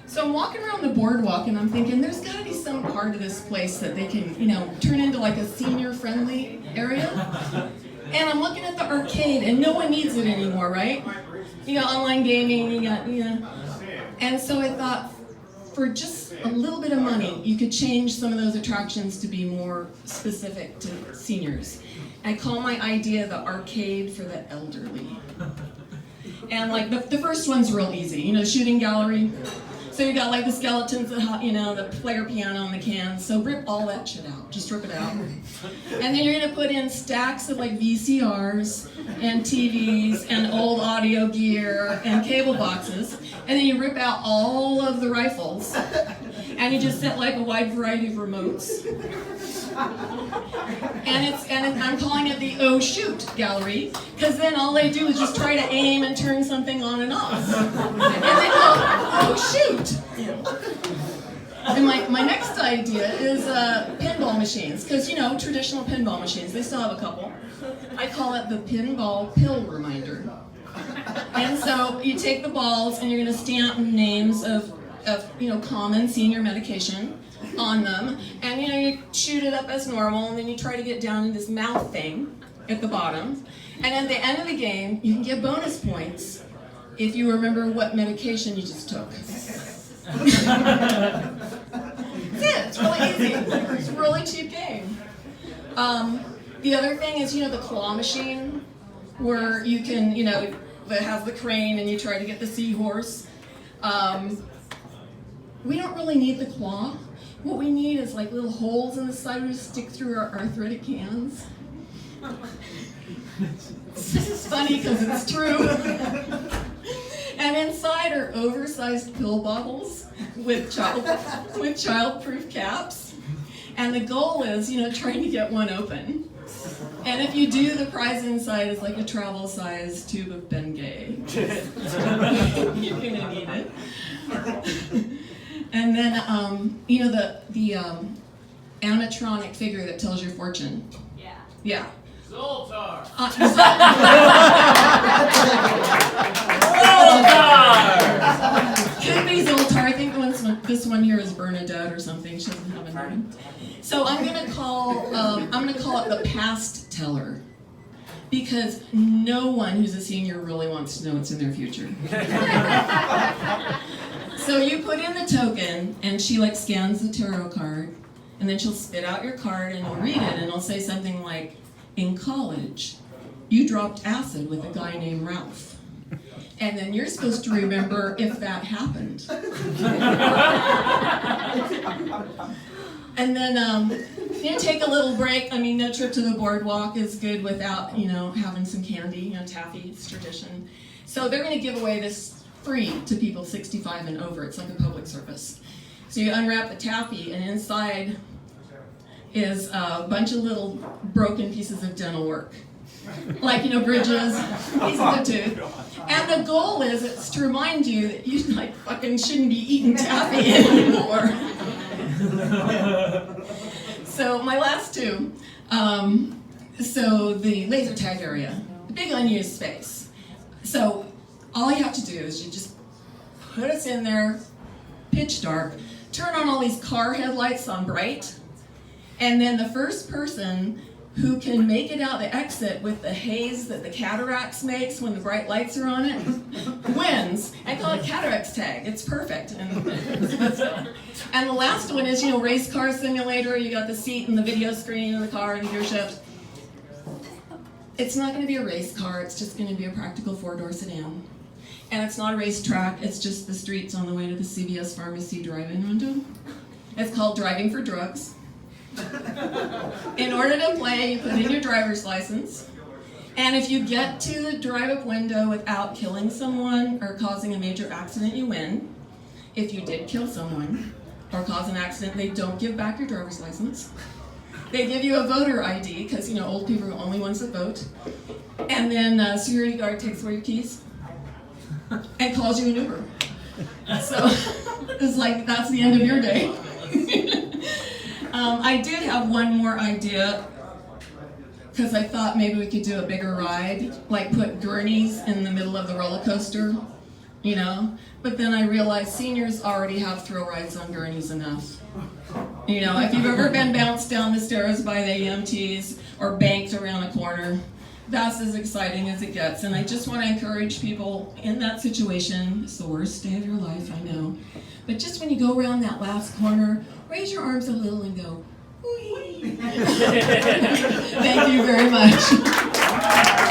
So I'm walking around the boardwalk and I'm thinking there's got to be some part of this place that they can, turn into like a senior-friendly area. And I'm looking at the arcade and no one needs it anymore, right? You got online gaming, And so I thought, for just a little bit of money, you could change some of those attractions to be more specific to seniors. I call my idea the arcade for the elderly. And like the first one's real easy, the shooting gallery. So you got like the skeletons, the player piano and the cans. So rip all that shit out. Just rip it out. And then you're gonna put in stacks of like VCRs and TVs and old audio gear and cable boxes. And then you rip out all of the rifles. And you just set like a wide variety of remotes. And I'm calling it the oh shoot gallery, because then all they do is just try to aim and turn something on and off. And they go, oh shoot! And my next idea is pinball machines, because traditional pinball machines, they still have a couple. I call it the pinball pill reminder. And so you take the balls and you're going to stamp names of common senior medication on them, and you shoot it up as normal, and then you try to get down in this mouth thing at the bottom, and at the end of the game you can get bonus points if you remember what medication you just took. That's it. It's really easy. It's a really cheap game. The other thing is the claw machine, where you can that has the crane and you try to get the seahorse. We don't really need the claw. What we need is like little holes in the side we stick through our arthritic hands. This is funny because it's true. And inside are oversized pill bottles with child-proof caps. And the goal is, trying to get one open. And if you do, the prize inside is like a travel-sized tube of Bengay. You're gonna need it. And then, the animatronic figure that tells your fortune. Yeah. Zoltar! Zoltar! Could be Zoltar. I think this one here is Bernadette or something. She doesn't have a name. So I'm gonna call it the past teller, because no one who's a senior really wants to know what's in their future. So you put in the token, and she scans the tarot card, and then she'll spit out your card, and you'll read it, and it'll say something like, in college, you dropped acid with a guy named Ralph. And then you're supposed to remember if that happened. And then take a little break. No trip to the boardwalk is good without, having some candy, taffy, it's tradition. So they're gonna give away this free to people 65 and over. It's like a public service. So you unwrap the taffy, and inside is a bunch of little broken pieces of dental work. Like, bridges, pieces of tooth. And the goal is it's to remind you that you fucking shouldn't be eating taffy anymore. So my last two. So the laser tag area, the big unused space. So all you have to do is you just put us in there, pitch dark, turn on all these car headlights on bright, and then the first person who can make it out the exit with the haze that the cataracts makes when the bright lights are on it wins. I call it cataracts tag. It's perfect. And the last one is, race car simulator. You got the seat and the video screen in the car and the gear shift. It's not going to be a race car. It's just going to be a practical four-door sedan. And it's not a racetrack, it's just the streets on the way to the CVS Pharmacy drive-in window. It's called Driving for Drugs. In order to play, you put in your driver's license. And if you get to the drive-up window without killing someone or causing a major accident, you win. If you did kill someone or cause an accident, they don't give back your driver's license. They give you a voter ID, because old people are the only ones that vote. And then a security guard takes away your keys and calls you an Uber. So it's that's the end of your day. I did have one more idea, because I thought maybe we could do a bigger ride, like put gurnies in the middle of the roller coaster, you know? But then I realized seniors already have thrill rides on gurneys enough. You know, if you've ever been bounced down the stairs by the EMTs or banked around a corner, that's as exciting as it gets. And I just want to encourage people in that situation. It's the worst day of your life, I know. But just when you go around that last corner, raise your arms a little and go, whee. Thank you very much.